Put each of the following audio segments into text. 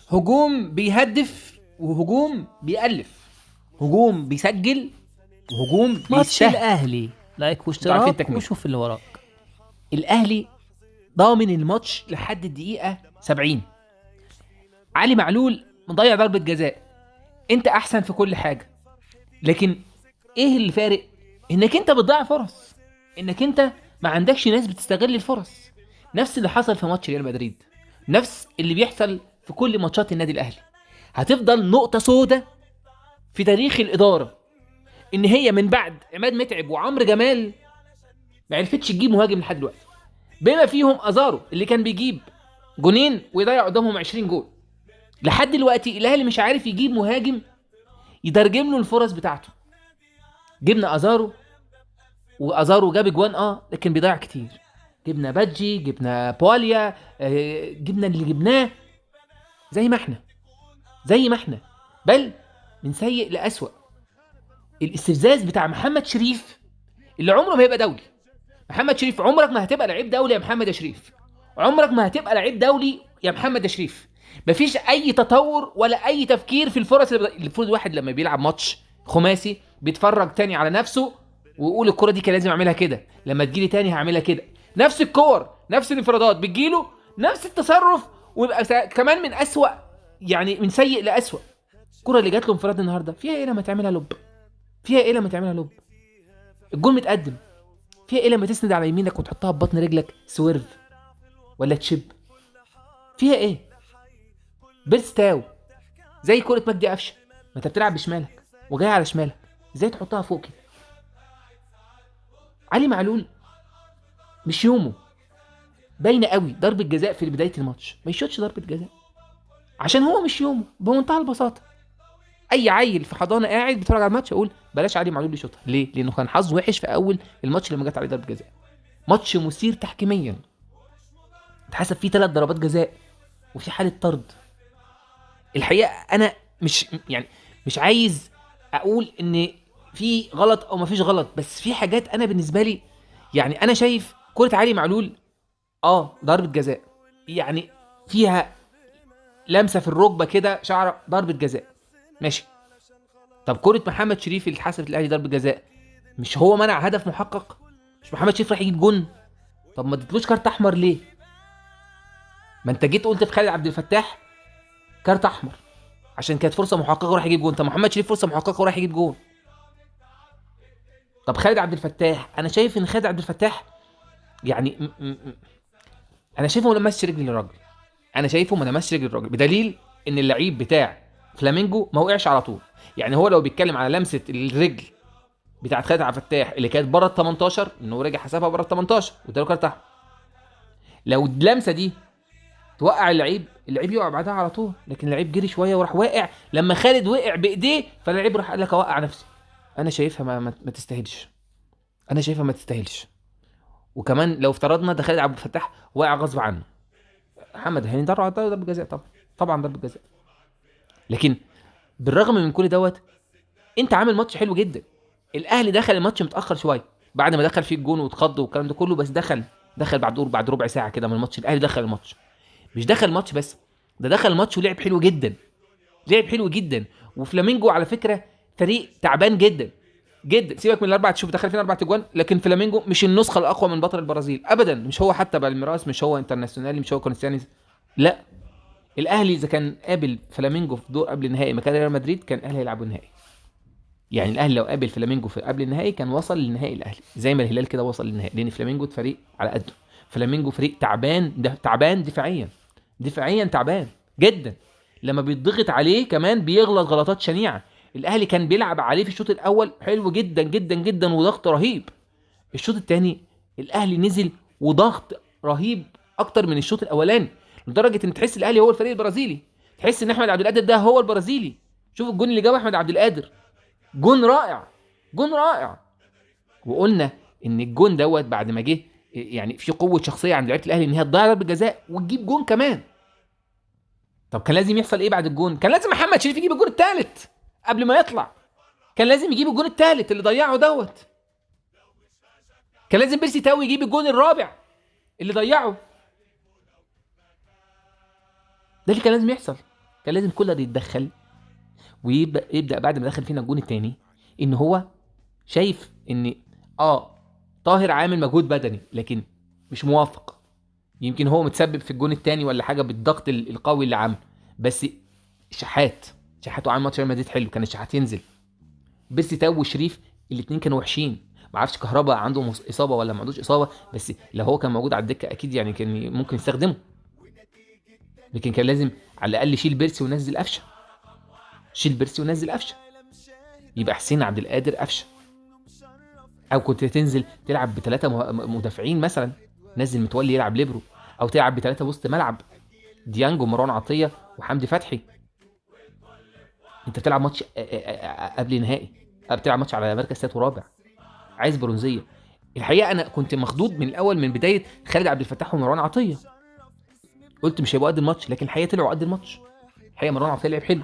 هجوم بيهدف وهجوم بيألف، هجوم بيسجل وهجوم ماتش بيستهدف. الاهلي لايك عارفين واشتراك التكمله. وشوف اللي وراك. الاهلي ضامن الماتش لحد الدقيقه 70. علي معلول مضيع ضربه جزاء. انت احسن في كل حاجه، لكن ايه اللي فارق؟ انك انت بتضيع فرص، انك انت ما عندكش ناس بتستغل الفرص. نفس اللي حصل في ماتش ريال مدريد، نفس اللي بيحصل في كل ماتشات النادي الاهلي. هتفضل نقطه سودة في تاريخ الاداره، ان هي من بعد عماد متعب وعمرو جمال ما عرفتش تجيب مهاجم لحد دلوقتي، بما فيهم ازارو اللي كان بيجيب جونين ويضيع قدامهم 20 جول. لحد دلوقتي الاهلي مش عارف يجيب مهاجم يترجم له الفرص بتاعته. جبنا ازارو، وازارو جاب اجوان لكن بيضيع كتير. جبنا بادجي، جبنا بواليا، جبنا اللي جبناه زي ما احنا بل من سيء لأسوأ. الاستفزاز بتاع محمد شريف اللي عمره ما هيبقى دولي. محمد شريف عمرك ما هتبقى لعيب دولي يا محمد يا شريف، عمرك ما هتبقى لعيب دولي يا محمد يا شريف. مفيش اي تطور ولا اي تفكير في الفرص اللي المفروض الواحد لما بيلعب ماتش خماسي بيتفرج تاني على نفسه ويقول الكرة دي كان لازم اعملها كده، لما تجيلي تاني هعملها كده. نفس الكور نفس الانفرادات بتجيله نفس التصرف، ويبقى كمان من اسوأ، يعني من سيء لأسوأ. الكرة اللي جات له انفراد النهارده فيها ايه لما تعملها لوب؟ فيها ايه لما تعملها لوب؟ الجول متقدم، فيها ايه لما تسند على يمينك وتحطها ببطن رجلك سويرف ولا تشيب؟ فيها ايه؟ بيرستاو زي كرة مجدي قفشه، ما انت بتلعب بشمالك وجاي على شمالك، ازاي تحطها فوق كده؟ علي معلول مش يومه، باينه قوي ضربه جزاء في بدايه الماتش، ما يشوتش ضربه جزاء عشان هو مش يومه بمنتهى البساطه. اي عيل في حضانه قاعد بيتفرج على الماتش اقول بلاش علي معلول يشوطها. ليه؟ لانه كان حظه وحش في اول الماتش لما جت عليه ضربه جزاء. ماتش مثير تحكيميا، اتحسب فيه 3 ضربات جزاء وفي حاله طرد. الحقيقه انا مش يعني مش عايز اقول ان في غلط او مفيش غلط، بس في حاجات انا بالنسبه لي، يعني انا شايف كره علي معلول ضربه جزاء، يعني فيها لمسه في الركبه كده شعره ضربه جزاء، ماشي. طب كره محمد شريف اللي اتحسبت الاهلي ضربه جزاء، مش هو منع هدف محقق؟ مش محمد شريف راح يجيب جون؟ طب ما اديتلوش كارت احمر ليه؟ ما انت جيت قلت في خالد عبد الفتاح كارت احمر عشان كانت فرصه محققه وراح يجيب جون. طب محمد شريف فرصه محققه وراح يجيب جون. طب خالد عبد الفتاح، انا شايف ان خالد عبد الفتاح يعني انا شايفه ما لمسش رجل الراجل، انا شايفه ما لمسش رجل الراجل، بدليل ان اللعيب بتاع فلامينجو ما وقعش على طول. يعني هو لو بيتكلم على لمسه الرجل بتاعت خالد عبد الفتاح اللي كانت بره ال 18، انه رجع حسبها بره ال 18 واداله كارت احمر. لو اللمسه دي توقع اللعيب يقع بعدها على طول، لكن اللعيب جري شويه وراح واقع. لما خالد وقع بايديه فاللعيب راح قال لك اوقع نفسي. انا شايفها ما تستاهلش، انا شايفها ما تستاهلش. وكمان لو افترضنا ده خالد عبد الفتاح واقع غصب عنه، محمد هاني ضربه جزاء طبعا، طبعا ضربه جزاء. لكن بالرغم من كل دوت انت عامل ماتش حلو جدا. الاهلي دخل الماتش متاخر شويه بعد ما دخل فيه الجون واتخض والكلام ده كله، بس دخل بعد ربع ساعه كده من الماتش. الاهلي دخل الماتش، مش دخل الماتش بس، ده دخل الماتش ولعب حلو جدا، لعب حلو جدا. وفلامينجو على فكره فريق تعبان جدا جدا. سيبك من الاربع، تشوف دخل فينا 4 اجوان، لكن فلامينجو مش النسخه الاقوى من بطل البرازيل ابدا. مش هو حتى بالميراس، مش هو انترناسيونالي، مش هو كونستانيز، لا. الاهلي اذا كان قابل فلامينجو في دور قبل النهائي مكان ريال مدريد كان الاهلي هيلعبوا النهائي. يعني الاهلي لو قابل فلامينجو في قبل النهائي كان وصل للنهائي الاهلي، زي ما الهلال كده وصل للنهائي، لان فلامينجو فريق على قده. فلامينجو فريق تعبان، ده تعبان دفاعيا، دفاعيا تعبان جدا. لما بيتضغط عليه كمان بيغلط غلطات شنيعه. الاهلي كان بيلعب عليه في الشوط الاول حلو جدا جدا جدا وضغط رهيب. الشوط الثاني الاهلي نزل وضغط رهيب اكتر من الشوط الاولاني، لدرجه ان تحس الاهلي هو الفريق البرازيلي، تحس ان احمد عبد القادر ده هو البرازيلي. شوف الجون اللي جابه احمد عبد القادر، جون رائع، جون رائع. وقلنا ان الجون دوت بعد ما جه يعني في قوه شخصيه عند لعيبه الاهلي ان هي تضيع ضربه جزاء وتجيب جون كمان. طب كان لازم يحصل ايه بعد الجون؟ كان لازم محمد شريف يجيب الجون الثالث قبل ما يطلع، كان لازم يجيب الجون الثالث اللي ضيعه دوت، كان لازم بيرسي تاوي يجيب الجون الرابع اللي ضيعه. ده اللي كان لازم يحصل. كان لازم كولر يتدخل ويبدا بعد ما دخل فينا الجون الثاني ان هو شايف ان طاهر عامل مجهود بدني لكن مش موافق. يمكن هو متسبب في الجون الثاني ولا حاجه بالضغط القوي اللي عامله، بس شحات وعامل ماتش ريال مدريد حلو، كان الشحات ينزل. بيرسي تاو وشريف الاثنين كانوا وحشين. ما اعرفش كهربا عنده اصابه ولا ما عندوش اصابه، بس لو هو كان موجود على الدكه اكيد يعني كان ممكن يستخدمه، لكن كان لازم على الاقل شيل بيرسي ونزل قفشه. شيل بيرسي ونزل قفشه، يبقى حسين عبد القادر قفشه. او كنت تنزل تلعب بثلاثه مدافعين مثلا، نزل متولي يلعب ليبرو، او تلعب بثلاثه وسط ملعب، ديانج ومروان عطيه وحمدي فتحي. انت بتلعب ماتش قبل نهائي، بتلعب ماتش على مركز ثالث ورابع، عايز برونزيه. الحقيقه انا كنت مخضوض من الاول من بدايه خالد عبد الفتاح ومروان عطيه، قلت مش هيبقوا قد الماتش، لكن الحقيقه طلعوا قد الماتش. الحقيقه مروان عطيه لعب حلو.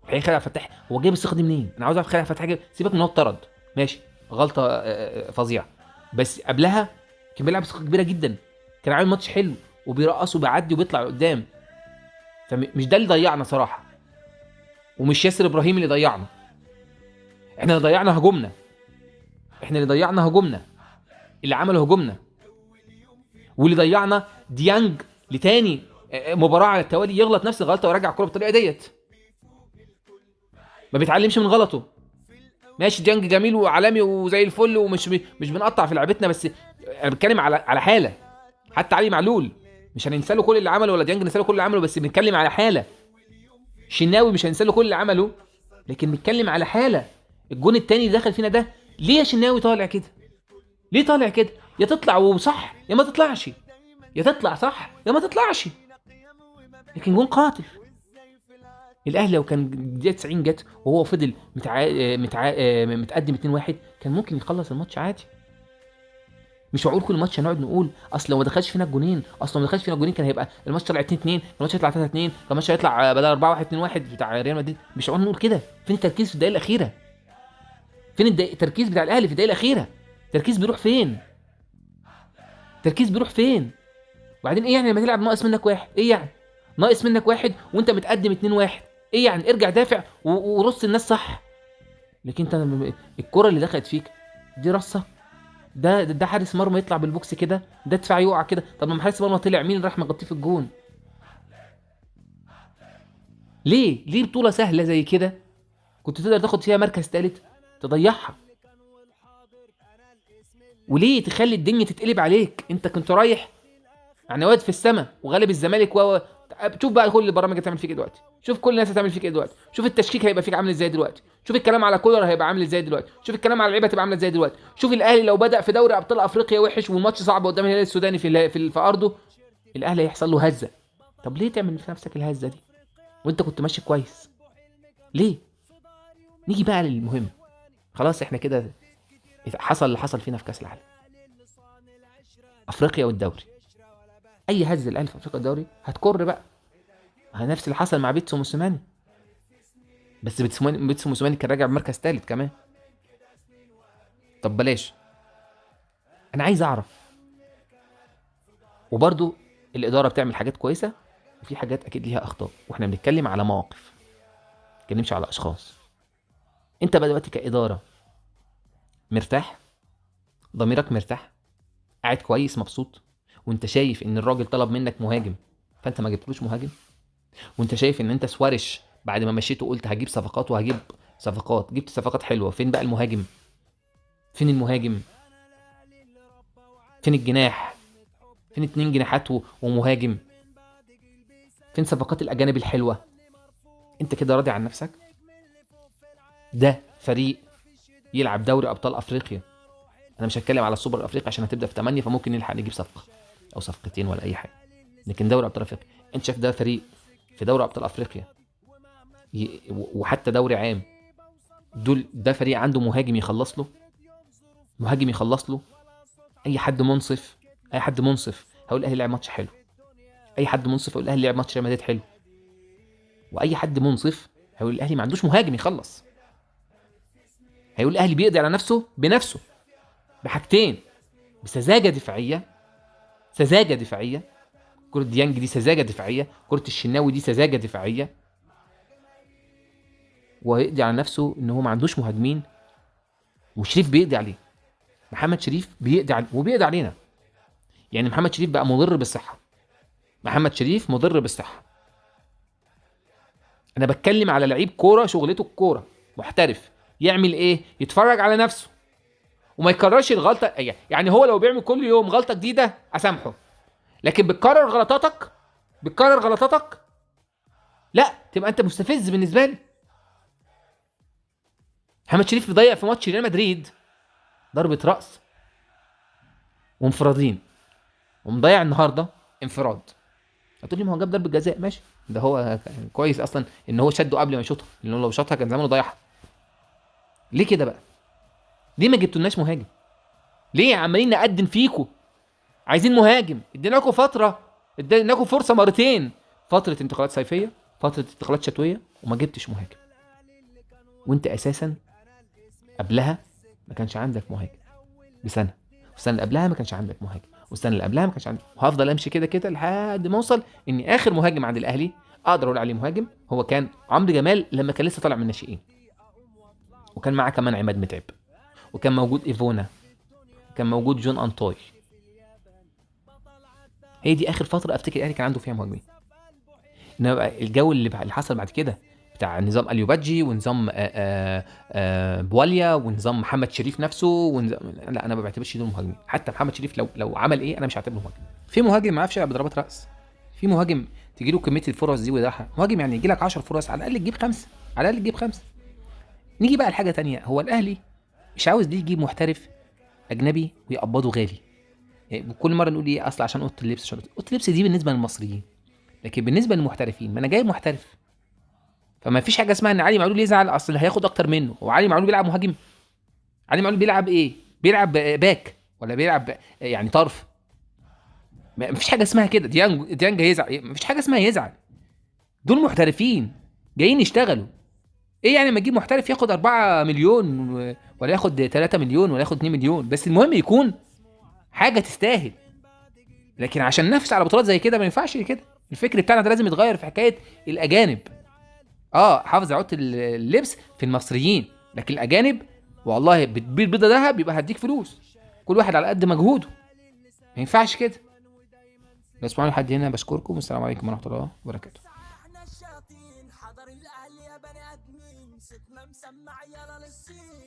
الحقيقه خالد عبد الفتاح هو جايب الثقه دي منين؟ انا عاوز اعرف خالد عبد الفتاح جايب، سيبك من هو اتطرد ماشي غلطه فظيعه، بس قبلها كان بيلعب ثقه كبيره جدا، كان عامل ماتش حلو وبيرقص وبيعدي وبيطلع لقدام. فمش ده اللي ضيعنا صراحه، ومش ياسر ابراهيم اللي ضيعنا. احنا اللي ضيعنا هجومنا، اللي عملوا هجومنا، واللي ضيعنا ديانج لتاني مباراه على التوالي يغلط نفس الغلطه ويرجع الكوره بالطريقه ديت. ما بيتعلمش من غلطه. ماشي ديانج جميل وعالمي وزي الفل مش بنقطع في لعبتنا، بس انا بتكلم على حاله. حتى علي معلول مش هننسى له كل اللي عمله، ولا ديانج ننسى له كل اللي عمله، بس بنتكلم على حاله. شناوي مش هننسى له كل اللي عمله، لكن بنتكلم على حاله. الجون التاني اللي دخل فينا ده، ليه يا شناوي طالع كده؟ ليه طالع كده؟ يا تطلع وصح يا ما تطلعش، يا تطلع صح يا ما تطلعش. لكن جون قاتل. الاهلي لو كان دقيقه 90 جت وهو فضل متقدم 2-1 كان ممكن يخلص الماتش عادي. مش معقول كل ماتش هنقعد نقول اصل لو ما دخلش فينا الجونين، كان هيبقى الماتش طلع 2-2، كان الماتش هيطلع 3-2، كان الماتش هيطلع بدل 4-1 2-1 بتاع ريال مدريد. مش معقول نقول كده. فين التركيز في الدقيقه الاخيره؟ فين التركيز بتاع الاهلي في الدقيقه الاخيره؟ التركيز بيروح فين؟ وبعدين ايه يعني لما تلعب ناقص منك واحد؟ ايه يعني ناقص منك واحد وانت متقدم 2-1؟ ايه يعني ارجع دافع ورص الناس صح. لكن انت الكره اللي دخلت فيك دي رصه، ده حارس مرمى يطلع بالبوكس كده، ده دفاع يقع كده. طب لما حارس مرمى طلع مين اللي راح مغطيه في الجون؟ ليه بطوله سهله زي كده كنت تقدر تاخد فيها مركز ثالث تضيعها؟ وليه تخلي الدنيا تتقلب عليك؟ انت كنت رايح يعني واد في السماء وغالب الزمالك شوف بقى كل البرامج هتعمل فيك ايه دلوقتي، شوف كل الناس هتعمل فيك ايه دلوقتي، شوف التشكيك هيبقى فيك عامل ازاي دلوقتي، شوف الكلام على كولر هيبقى عامل ازاي دلوقتي، شوف الكلام على اللعيبه هتبقى عامله ازاي دلوقتي، شوف الاهلي لو بدا في دوري ابطال افريقيا وحش والماتش صعب قدام الهلال السوداني في ارضه، الاهلي هيحصل له هزه. طب ليه تعمل في نفسك الهزه دي وانت كنت ماشي كويس؟ ليه؟ نيجي بقى للمهم. خلاص احنا كده حصل اللي حصل فينا في كاس العالم، افريقيا والدوري. اي هزه الاهلي في افريقيا والدوري هتكر بقى. نفس اللي حصل مع بيتسو موسيماني، بس بيتسو موسيماني كان راجع بمركز ثالث كمان. طب بلاش، انا عايز اعرف. وبرضو الاداره بتعمل حاجات كويسه وفي حاجات اكيد ليها اخطاء، واحنا بنتكلم على مواقف، ما بنتكلمش على اشخاص. انت بقى دلوقتي كاداره مرتاح، ضميرك مرتاح، قاعد كويس مبسوط، وانت شايف ان الراجل طلب منك مهاجم فانت ما جبتلوش مهاجم، وانت شايف ان انت سوارش بعد ما مشيت وقلت هجيب صفقات جبت صفقات حلوه. فين بقى المهاجم؟ فين المهاجم؟ فين الجناح؟ فين 2 جناحات ومهاجم؟ فين صفقات الاجانب الحلوه؟ انت كده راضي عن نفسك؟ ده فريق يلعب دوري ابطال افريقيا. انا مش هتكلم على السوبر الافريقي عشان هتبدا في 8 فممكن نلحق نجيب صفقه او صفقتين ولا اي حاجه، لكن دوري ابطال افريقيا انت شايف ده فريق في دوري ابطال افريقيا وحتى دوري عام، ده فريق عنده مهاجم يخلص له. اي حد منصف هقول الاهلي لعب ماتش حلو، اي حد منصف هيقول الاهلي لعب ماتش ريال مدريد حلو، واي حد منصف هيقول الاهلي ما عندوش مهاجم يخلص، هيقول الاهلي بيقضي على نفسه بنفسه بحاجتين: بسذاجه دفاعيه كره ديانج دي سذاجه دفاعيه، كره الشناوي دي سذاجه دفاعيه، وهيقضي على نفسه ان هو ما عندوش مهاجمين، وشريف بيقضي عليه. محمد شريف بيقضي عليه وبيقضي علينا. يعني محمد شريف بقى مضر بالصحه، محمد شريف مضر بالصحه. انا بتكلم على لعيب كوره شغلته الكوره، محترف، يعمل ايه؟ يتفرج على نفسه وما يكررش الغلطه. يعني هو لو بيعمل كل يوم غلطه جديده اسامحه، لكن بتكرر غلطاتك، بتكرر غلطاتك، لا تبقى انت مستفز بالنسبه لي. محمد شريف بيضيع في ماتش ريال مدريد ضربه راس وانفرادين، ومضيع النهارده انفراد. هتقول لي ما هو جاب ضربه جزاء، ماشي، ده هو كويس اصلا ان هو شده قبل ما يشوطها، لانه لو شاطها كان زمانه ضيعها. ليه كده بقى؟ ليه ما جبتولناش مهاجم؟ ليه عمالين نقدم فيكو عايزين مهاجم؟ اديناكم فتره، اديناكم فرصه مرتين، فتره انتقالات صيفيه، فتره انتقالات شتويه، وما جبتش مهاجم. وانت اساسا قبلها ما كانش عندك مهاجم بسنه، والسنه اللي قبلها ما كانش عندك مهاجم، والسنه اللي قبلها ما كانش عندك. وهفضل امشي كده كده لحد ما اوصل ان اخر مهاجم عند الاهلي اقدر اقول عليه مهاجم هو كان عمرو جمال لما كان لسه طالع من الناشئين، وكان معاه كمان عماد متعب، وكان موجود ايفونا، وكان موجود جون انطوي. هي دي اخر فتره افتكر الاهلي كان عنده فيها مهاجمين. انما الجو اللي حصل بعد كده بتاع نظام اليوبادجي ونظام بواليا ونظام محمد شريف نفسه لا انا ما بعتبرش دول مهاجمين. حتى محمد شريف لو عمل ايه انا مش هعتبره مهاجم. في مهاجم ما يعرفش يلعب بضربات راس، في مهاجم تجي له كميه الفرص دي ويضيعها. مهاجم يعني يجي لك 10 فرص على الاقل تجيب 5، على الاقل تجيب 5. نيجي بقى لحاجه تانية، هو الاهلي مش عاوز ليه يجيب محترف اجنبي ويقبضه غالي. يعني كل مره نقول ايه؟ اصل عشان اوضه اللبس، عشان اوضه اللبس دي بالنسبه للمصريين، لكن بالنسبه للمحترفين ما انا جايب محترف. فما فيش حاجه اسمها ان علي معلول يزعل اصل هياخد اكتر منه. هو علي معلول بيلعب مهاجم؟ علي معلول بيلعب ايه؟ بيلعب باك ولا بيلعب يعني طرف؟ ما فيش حاجه اسمها كده. ديانج هيزعل؟ ما فيش حاجه اسمها يزعل. دول محترفين جايين يشتغلوا. ايه يعني ما تجيب محترف ياخد 4 مليون ولا ياخد 3 مليون ولا ياخد 2 مليون؟ بس المهم يكون حاجه تستاهل. لكن عشان ننافس على بطولات زي كده ما ينفعش كده. الفكر بتاعنا ده لازم يتغير في حكايه الاجانب. حافظ على اوضه اللبس في المصريين، لكن الاجانب والله بتبيض بيضه ذهب يبقى هديك فلوس، كل واحد على قد مجهوده. ما ينفعش كده. بس اسمعوا لحد هنا، بشكركم والسلام عليكم ورحمه الله وبركاته. حضر الاهل يا بني ادمين، ستنا مسمع يلا للصين.